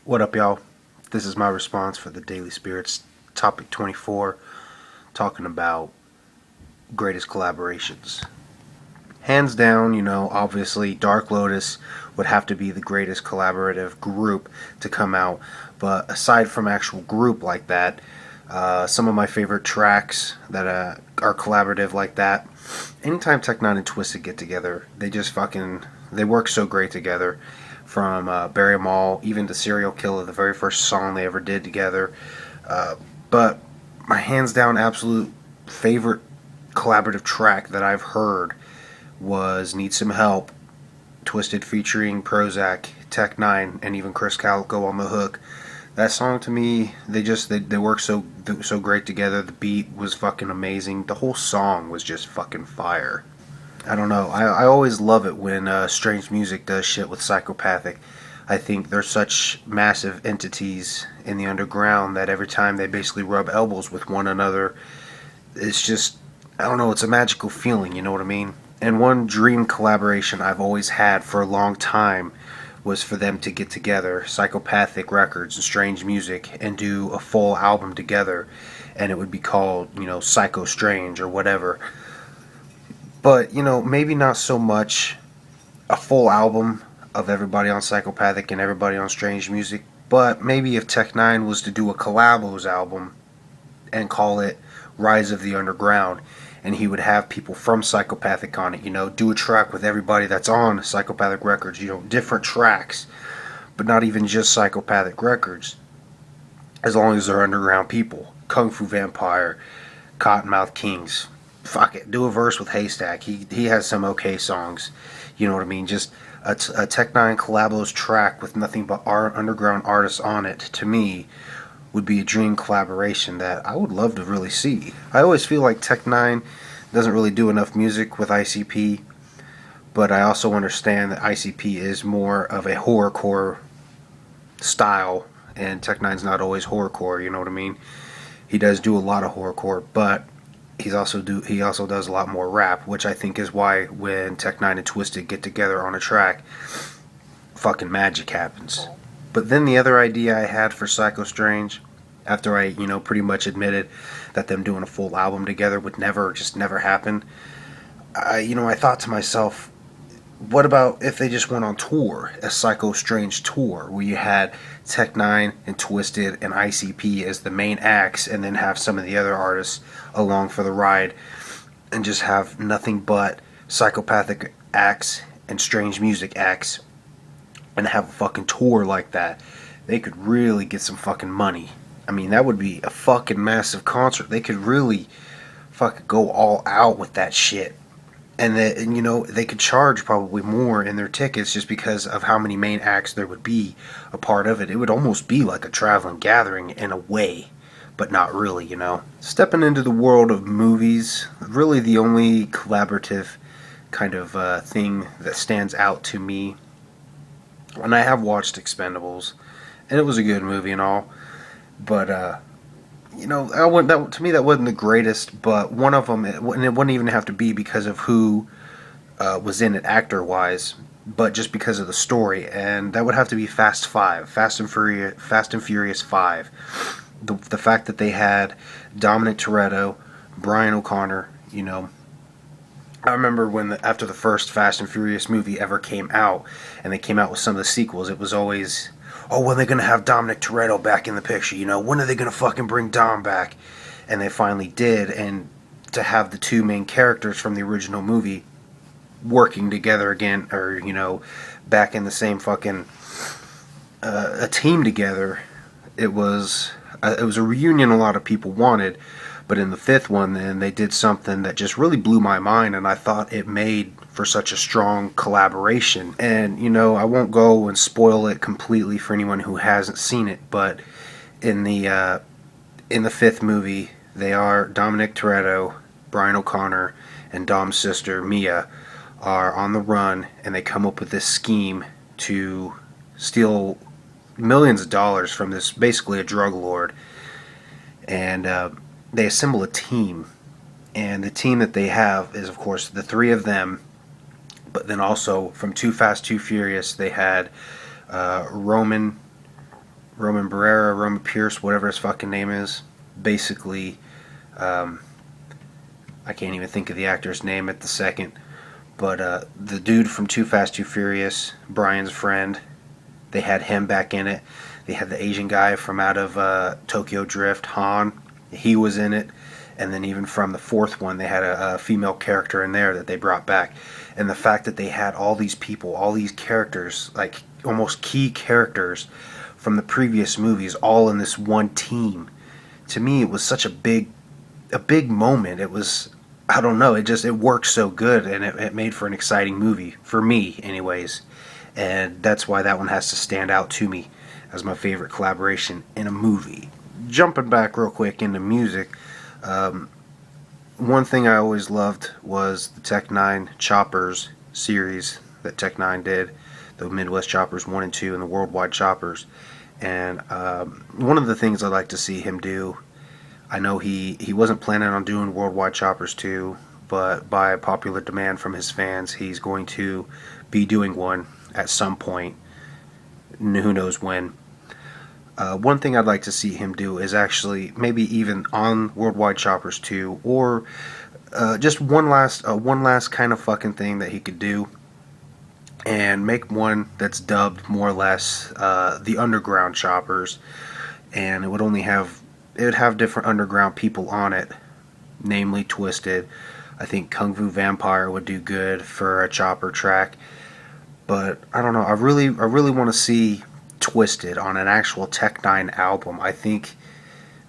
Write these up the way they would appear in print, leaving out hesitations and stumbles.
What up, y'all? This is my response for the Daily Spirits topic 24, talking about greatest collaborations. Hands down, obviously Dark Lotus would have to be the greatest collaborative group to come out. But aside from actual group like that, some of my favorite tracks that are collaborative like that, anytime Tech Nine and Twisted get together, they work so great together. From Bury 'Em All, even to Serial Killer, the very first song they ever did together. But my hands down absolute favorite collaborative track that I've heard was Need Some Help, Twisted featuring Prozac, Tech Nine, and even Chris Calico on the hook. That song, to me, they work so great together. The beat was fucking amazing. The whole song was just fucking fire. I don't know. I always love it when Strange Music does shit with Psychopathic. I think they're such massive entities in the underground that every time they basically rub elbows with one another, it's just, I don't know, it's a magical feeling, you know what I mean? And one dream collaboration I've always had for a long time was for them to get together, Psychopathic Records and Strange Music, and do a full album together, and it would be called, Psycho Strange or whatever. But, maybe not so much a full album of everybody on Psychopathic and everybody on Strange Music, but maybe if Tech Nine was to do a collabos album and call it Rise of the Underground, and he would have people from Psychopathic on it, do a track with everybody that's on Psychopathic Records, different tracks, but not even just Psychopathic Records, as long as they're underground people. Kung Fu Vampire, Cottonmouth Kings. Fuck it, do a verse with Haystack. He has some okay songs. You know what I mean? Just a Tech Nine collabos track with nothing but our underground artists on it, to me, would be a dream collaboration that I would love to really see. I always feel like Tech Nine doesn't really do enough music with ICP, but I also understand that ICP is more of a horrorcore style, and Tech Nine's not always horrorcore. You know what I mean? He does do a lot of horrorcore, but he also does a lot more rap, which I think is why when Tech Nine and Twisted get together on a track, fucking magic happens. But then the other idea I had for Psycho Strange, after I pretty much admitted that them doing a full album together would never happen, I thought to myself, what about if they just went on tour, a Psycho Strange tour, where you had Tech Nine and Twisted and ICP as the main acts, and then have some of the other artists along for the ride, and just have nothing but Psychopathic acts and Strange Music acts, and have a fucking tour like that. They could really get some fucking money. I mean, that would be a fucking massive concert. They could really fucking go all out with that shit. And they could charge probably more in their tickets just because of how many main acts there would be a part of it. It would almost be like a traveling gathering in a way, but not really, Stepping into the world of movies, really the only collaborative kind of thing that stands out to me, and I have watched Expendables, and it was a good movie and all, but to me that wasn't the greatest, but one of them, and it wouldn't even have to be because of who was in it actor-wise, but just because of the story, and that would have to be Fast Five, Fast and Furious 5. The fact that they had Dominic Toretto, Brian O'Connor, I remember after the first Fast and Furious movie ever came out, and they came out with some of the sequels, it was always, oh, when are they going to have Dominic Toretto back in the picture? When are they going to fucking bring Dom back? And they finally did, and to have the two main characters from the original movie working together again, or, back in the same fucking a team together, it was a reunion a lot of people wanted. But in the fifth one, then, they did something that just really blew my mind, and I thought it made for such a strong collaboration. And, I won't go and spoil it completely for anyone who hasn't seen it, but in the fifth movie, they are Dominic Toretto, Brian O'Connor, and Dom's sister, Mia, are on the run, and they come up with this scheme to steal millions of dollars from this, basically a drug lord. And they assemble a team, and the team that they have is, of course, the three of them, but then also from Too Fast, Too Furious, they had Roman Roman Pierce, whatever his fucking name is. Basically, um, I can't even think of the actor's name at the second. But the dude from Too Fast, Too Furious, Brian's friend, they had him back in it. They had the Asian guy from out of Tokyo Drift, Han. He was in it. And then even from the fourth one, they had a female character in there that they brought back. And the fact that they had all these people, all these characters, like almost key characters from the previous movies, all in this one team. To me, it was such a big moment. It was, I don't know, it worked so good, and it made for an exciting movie for me, anyways. And that's why that one has to stand out to me as my favorite collaboration in a movie. Jumping back real quick into music, one thing I always loved was the Tech 9 Choppers series that Tech 9 did, the Midwest Choppers 1 and 2 and the Worldwide Choppers. And one of the things I'd like to see him do, I know he wasn't planning on doing Worldwide Choppers 2, but by popular demand from his fans, he's going to be doing one at some point. Who knows when. One thing I'd like to see him do is actually maybe even on Worldwide Choppers 2, or just one last kind of fucking thing that he could do, and make one that's dubbed more or less the Underground Choppers, and it would have different underground people on it, namely Twisted. I think Kung Fu Vampire would do good for a chopper track, but I don't know. I really want to see Twisted on an actual Tech 9 album. I think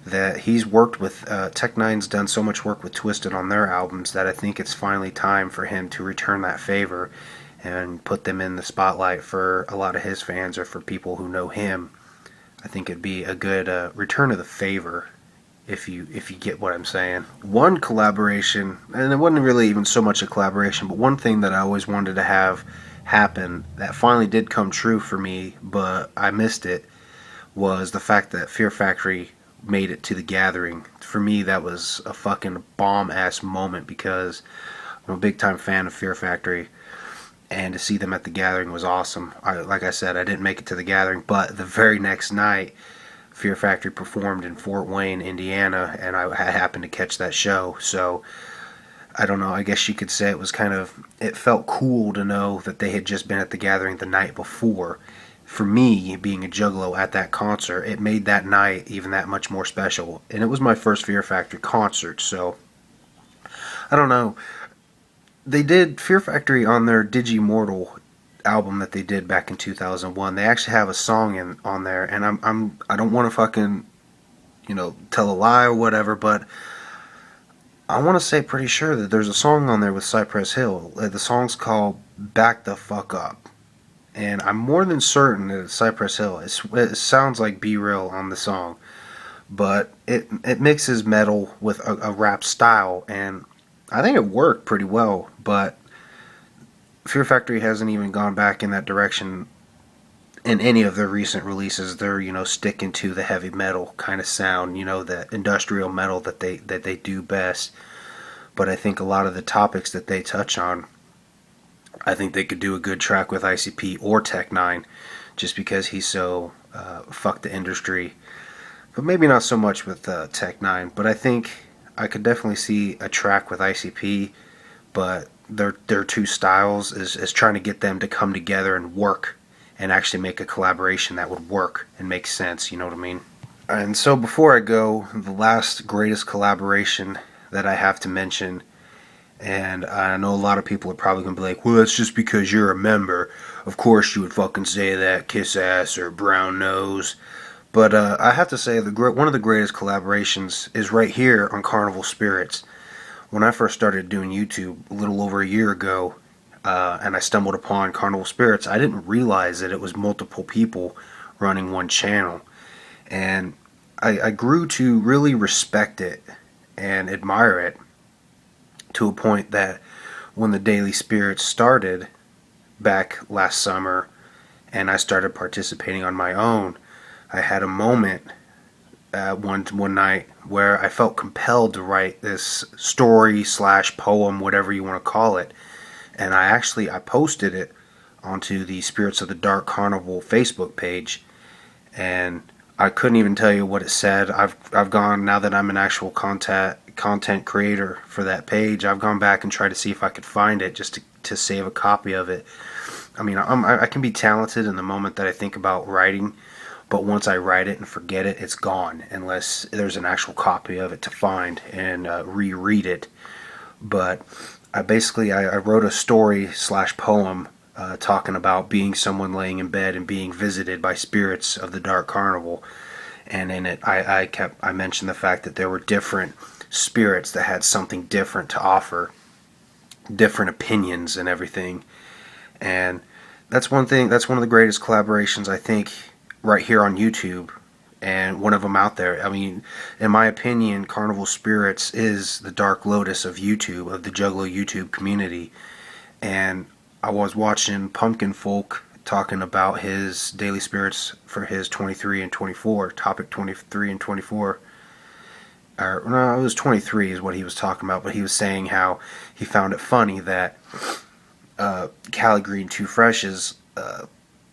that he's worked with Tech 9's done so much work with Twisted on their albums that I think it's finally time for him to return that favor and put them in the spotlight for a lot of his fans or for people who know him. I think it'd be a good return of the favor, if you get what I'm saying. One collaboration, and it wasn't really even so much a collaboration, but one thing that I always wanted to have happen that finally did come true for me, but I missed it, was the fact that Fear Factory made it to The Gathering. For me, that was a fucking bomb-ass moment, because I'm a big-time fan of Fear Factory, and to see them at The Gathering was awesome. Like I said, I didn't make it to The Gathering, but the very next night, Fear Factory performed in Fort Wayne, Indiana, and I happened to catch that show. So I don't know, I guess you could say it felt cool to know that they had just been at The Gathering the night before. For me, being a juggalo at that concert, it made that night even that much more special. And it was my first Fear Factory concert, so I don't know. They did Fear Factory on their Digimortal album that they did back in 2001. They actually have a song on there, and I don't want to fucking, tell a lie or whatever, but I want to say pretty sure that there's a song on there with Cypress Hill. The song's called Back the Fuck Up. And I'm more than certain that it's Cypress Hill. It sounds like Be Real on the song. But it mixes metal with a rap style. And I think it worked pretty well. But Fear Factory hasn't even gone back in that direction in any of their recent releases. They're, sticking to the heavy metal kind of sound, the industrial metal that they do best. But I think a lot of the topics that they touch on, I think they could do a good track with ICP or Tech 9, just because he's so fuck the industry. But maybe not so much with Tech 9. But I think I could definitely see a track with ICP, but their two styles is trying to get them to come together and work and actually make a collaboration that would work and make sense, you know what I mean? And so before I go, the last greatest collaboration that I have to mention, and I know a lot of people are probably going to be like, well, that's just because you're a member. Of course you would fucking say that, Kiss Ass or Brown Nose. But I have to say, one of the greatest collaborations is right here on CarnivalSpirits. When I first started doing YouTube a little over a year ago, and I stumbled upon CarnivalSpirits, I didn't realize that it was multiple people running one channel. And I grew to really respect it and admire it, to a point that when the Daily Spirits started back last summer and I started participating on my own, I had a moment one night where I felt compelled to write this story / poem, whatever you want to call it. And I posted it onto the Spirits of the Dark Carnival Facebook page, and I couldn't even tell you what it said. I've gone, now that I'm an actual content creator for that page, I've gone back and tried to see if I could find it just to save a copy of it. I mean, I can be talented in the moment that I think about writing, but once I write it and forget it, it's gone unless there's an actual copy of it to find and reread it. But I wrote a story slash poem talking about being someone laying in bed and being visited by spirits of the dark carnival. And in it, I mentioned the fact that there were different spirits that had something different to offer, different opinions and everything. And that's one thing. That's one of the greatest collaborations, I think, right here on YouTube, and one of them out there. I mean, in my opinion, Carnival Spirits is the Dark Lotus of YouTube, of the Juggalo YouTube community. And I was watching Pumpkin Folk talking about his daily spirits for his 23 and 24, topic 23 and 24. Or, no, it was 23 is what he was talking about, but he was saying how he found it funny that Cali Green Too Fresh's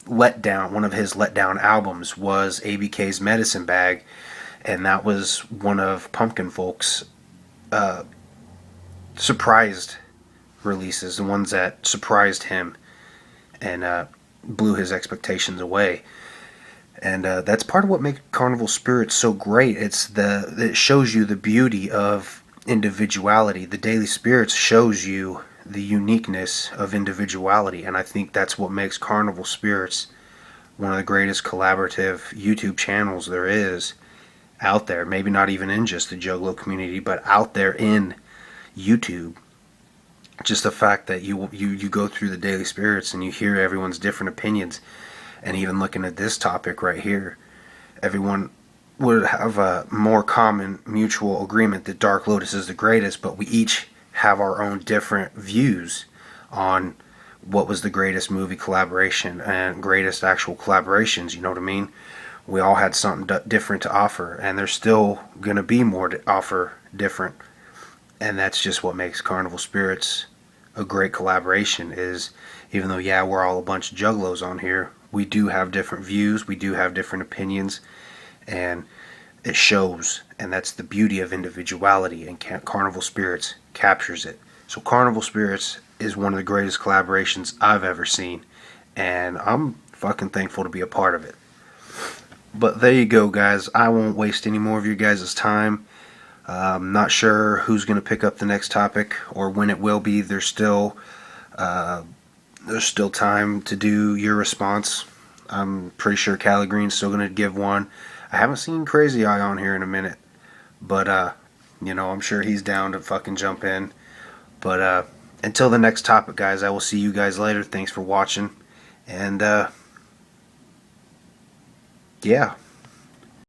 letdown, one of his letdown albums was ABK's Medicine Bag, and that was one of Pumpkin Folk's surprised releases, the ones that surprised him and blew his expectations away. And that's part of what makes Carnival Spirits so great. It shows you the beauty of individuality. The Daily Spirits shows you the uniqueness of individuality, and I think that's what makes Carnival Spirits one of the greatest collaborative YouTube channels there is out there. Maybe not even in just the Juggalo community, but out there in YouTube. Just the fact that you go through the Daily Spirits and you hear everyone's different opinions, and even looking at this topic right here, everyone would have a more common mutual agreement that Dark Lotus is the greatest, but we each have our own different views on what was the greatest movie collaboration and greatest actual collaborations. You know what I mean? We all had something different to offer, and there's still going to be more to offer different. And that's just what makes Carnival Spirits a great collaboration, is even though, yeah, we're all a bunch of juggalos on here, we do have different views, we do have different opinions, and it shows. And that's the beauty of individuality, and Carnival Spirits captures it. So Carnival Spirits is one of the greatest collaborations I've ever seen, and I'm fucking thankful to be a part of it. But there you go, guys. I won't waste any more of your guys' time. I'm not sure who's going to pick up the next topic or when it will be. There's still time to do your response. I'm pretty sure Cali Green's still going to give one. I haven't seen Crazy Eye on here in a minute, but I'm sure he's down to fucking jump in. But until the next topic, guys, I will see you guys later. Thanks for watching, and yeah.